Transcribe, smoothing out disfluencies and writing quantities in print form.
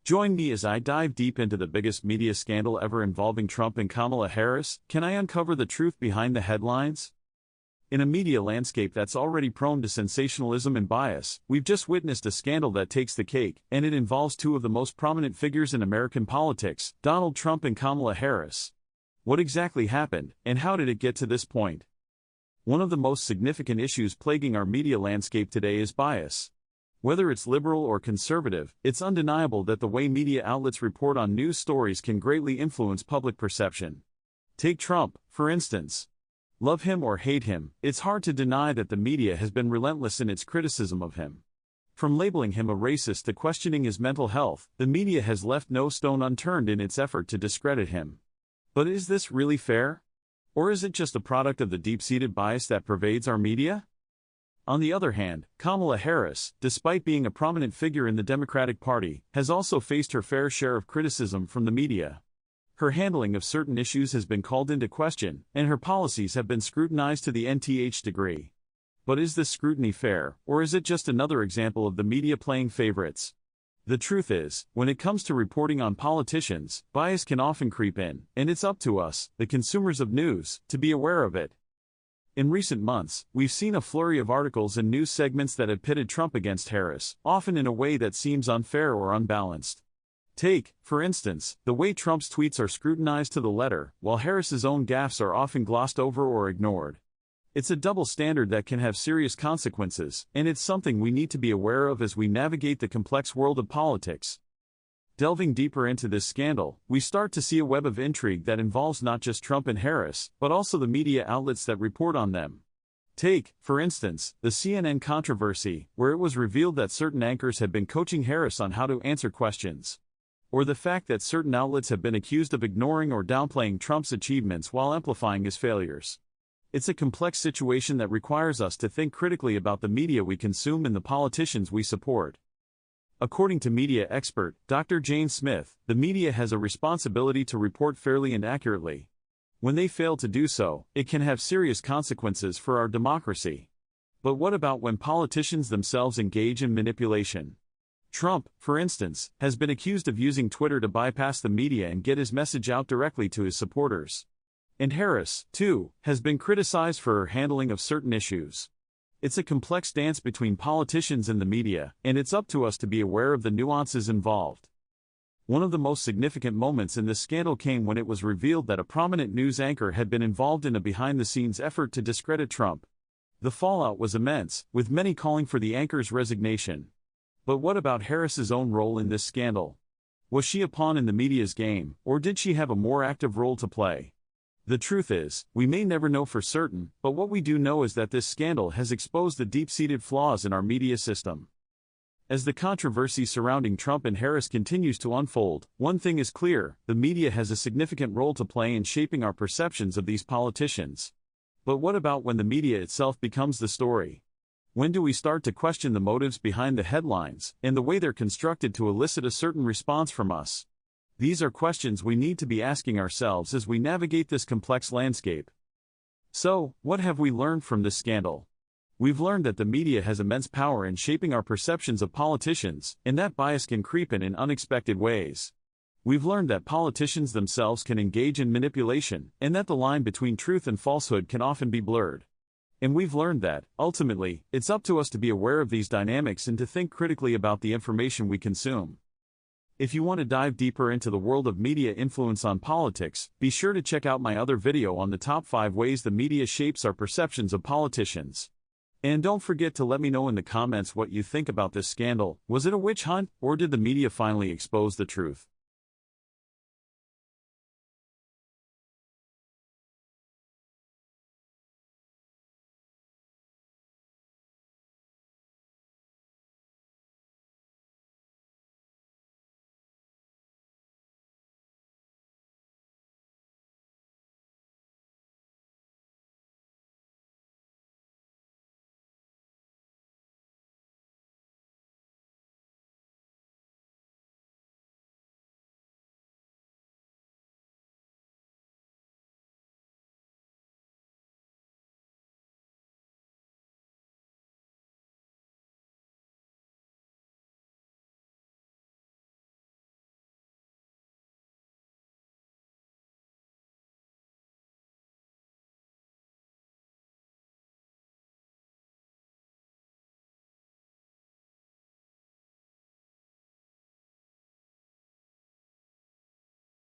Join me as I dive deep into the biggest media scandal ever involving Trump and Kamala Harris. Can I uncover the truth behind the headlines? In a media landscape that's already prone to sensationalism and bias, we've just witnessed a scandal that takes the cake, and it involves two of the most prominent figures in American politics, Donald Trump and Kamala Harris. What exactly happened, and how did it get to this point? One of the most significant issues plaguing our media landscape today is bias. Whether it's liberal or conservative, it's undeniable that the way media outlets report on news stories can greatly influence public perception. Take Trump, for instance. Love him or hate him, it's hard to deny that the media has been relentless in its criticism of him. From labeling him a racist to questioning his mental health, the media has left no stone unturned in its effort to discredit him. But is this really fair? Or is it just a product of the deep-seated bias that pervades our media? On the other hand, Kamala Harris, despite being a prominent figure in the Democratic Party, has also faced her fair share of criticism from the media. Her handling of certain issues has been called into question, and her policies have been scrutinized to the nth degree. But is this scrutiny fair, or is it just another example of the media playing favorites? The truth is, when it comes to reporting on politicians, bias can often creep in, and it's up to us, the consumers of news, to be aware of it. In recent months, we've seen a flurry of articles and news segments that have pitted Trump against Harris, often in a way that seems unfair or unbalanced. Take, for instance, the way Trump's tweets are scrutinized to the letter, while Harris's own gaffes are often glossed over or ignored. It's a double standard that can have serious consequences, and it's something we need to be aware of as we navigate the complex world of politics. Delving deeper into this scandal, we start to see a web of intrigue that involves not just Trump and Harris, but also the media outlets that report on them. Take, for instance, the CNN controversy, where it was revealed that certain anchors had been coaching Harris on how to answer questions. Or the fact that certain outlets have been accused of ignoring or downplaying Trump's achievements while amplifying his failures. It's a complex situation that requires us to think critically about the media we consume and the politicians we support. According to media expert Dr. Jane Smith, the media has a responsibility to report fairly and accurately. When they fail to do so, it can have serious consequences for our democracy. But what about when politicians themselves engage in manipulation? Trump, for instance, has been accused of using Twitter to bypass the media and get his message out directly to his supporters. And Harris, too, has been criticized for her handling of certain issues. It's a complex dance between politicians and the media, and it's up to us to be aware of the nuances involved. One of the most significant moments in this scandal came when it was revealed that a prominent news anchor had been involved in a behind-the-scenes effort to discredit Trump. The fallout was immense, with many calling for the anchor's resignation. But what about Harris's own role in this scandal? Was she a pawn in the media's game, or did she have a more active role to play? The truth is, we may never know for certain, but what we do know is that this scandal has exposed the deep-seated flaws in our media system. As the controversy surrounding Trump and Harris continues to unfold, one thing is clear: the media has a significant role to play in shaping our perceptions of these politicians. But what about when the media itself becomes the story? When do we start to question the motives behind the headlines, and the way they're constructed to elicit a certain response from us? These are questions we need to be asking ourselves as we navigate this complex landscape. So, what have we learned from this scandal? We've learned that the media has immense power in shaping our perceptions of politicians, and that bias can creep in unexpected ways. We've learned that politicians themselves can engage in manipulation, and that the line between truth and falsehood can often be blurred. And we've learned that, ultimately, it's up to us to be aware of these dynamics and to think critically about the information we consume. If you want to dive deeper into the world of media influence on politics, be sure to check out my other video on the top 5 ways the media shapes our perceptions of politicians. And don't forget to let me know in the comments what you think about this scandal. Was it a witch hunt, or did the media finally expose the truth?